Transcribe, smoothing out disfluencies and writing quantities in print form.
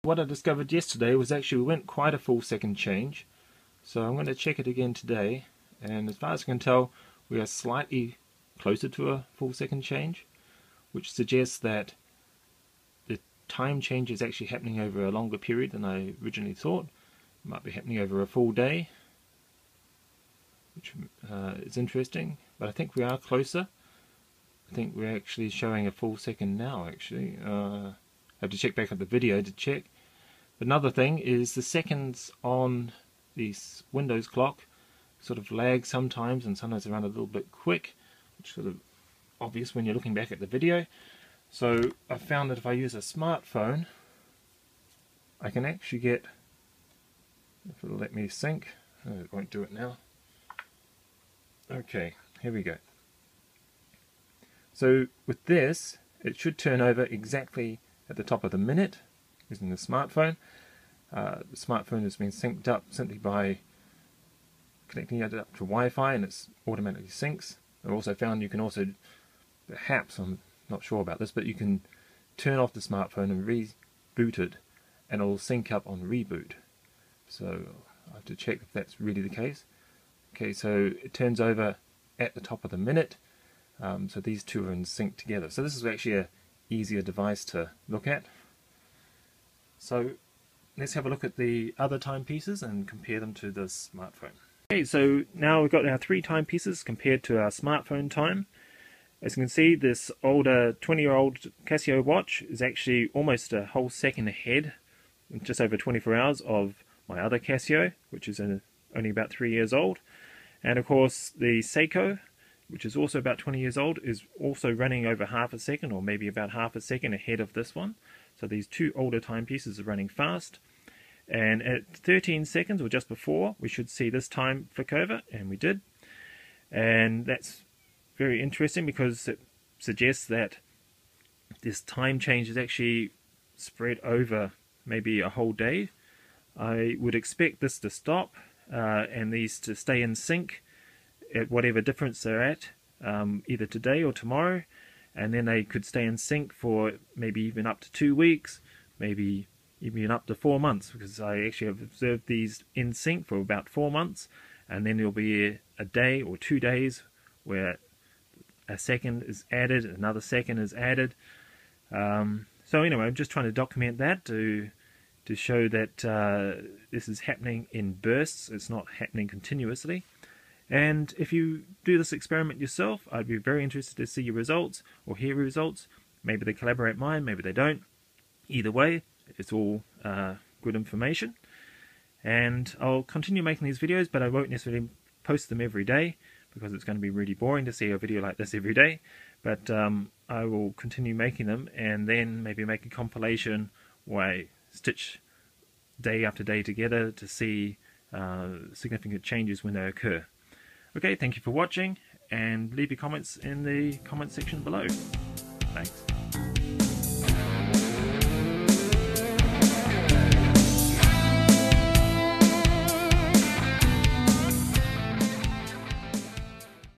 What I discovered yesterday was actually we went quite a full second change, so I'm going to check it again today, and as far as I can tell we are slightly closer to a full second change, which suggests that the time change is actually happening over a longer period than I originally thought. It might be happening over a full day, which is interesting, but I think we are closer. I think we're actually showing a full second now actually. I have to check back at the video to check. But another thing is the seconds on this Windows clock sort of lag sometimes, and sometimes they run a little bit quick, which is sort of obvious when you're looking back at the video. So I found that if I use a smartphone, I can actually get, if it'll let me sync, it won't do it now. Okay, here we go. So with this, it should turn over exactly at the top of the minute using the smartphone. The smartphone has been synced up simply by connecting it up to Wi-Fi, and it's automatically syncs. I've also found you can also, perhaps, I'm not sure about this, but you can turn off the smartphone and reboot it, and it'll sync up on reboot. So I have to check if that's really the case. Okay, so it turns over at the top of the minute, so these two are in sync together. So this is actually an easier device to look at. So let's have a look at the other timepieces and compare them to the smartphone. Okay, so now we've got our 3 timepieces compared to our smartphone time. As you can see, this older 20-year-old Casio watch is actually almost a whole second ahead, just over 24 hours, of my other Casio, which is only about 3 years old. And of course the Seiko, which is also about 20 years old, is also running over half a second, or maybe about half a second ahead of this one. So these 2 older timepieces are running fast. And at 13 seconds, or just before, we should see this time flick over, and we did. And that's very interesting because it suggests that this time change is actually spread over maybe a whole day. I would expect this to stop and these to stay in sync at whatever difference they're at, either today or tomorrow, and then they could stay in sync for maybe even up to 2 weeks, maybe even up to 4 months, because I actually have observed these in sync for about 4 months, and then there'll be a day or 2 days where a second is added, another second is added. So anyway, I'm just trying to document that to show that this is happening in bursts. It's not happening continuously. And if you do this experiment yourself, I'd be very interested to see your results or hear your results. Maybe they collaborate mine, maybe they don't. Either way, it's all good information. And I'll continue making these videos, but I won't necessarily post them every day because it's going to be really boring to see a video like this every day. But I will continue making them, and then maybe make a compilation where I stitch day after day together to see significant changes when they occur. Okay, thank you for watching, and leave your comments in the comment section below. Thanks.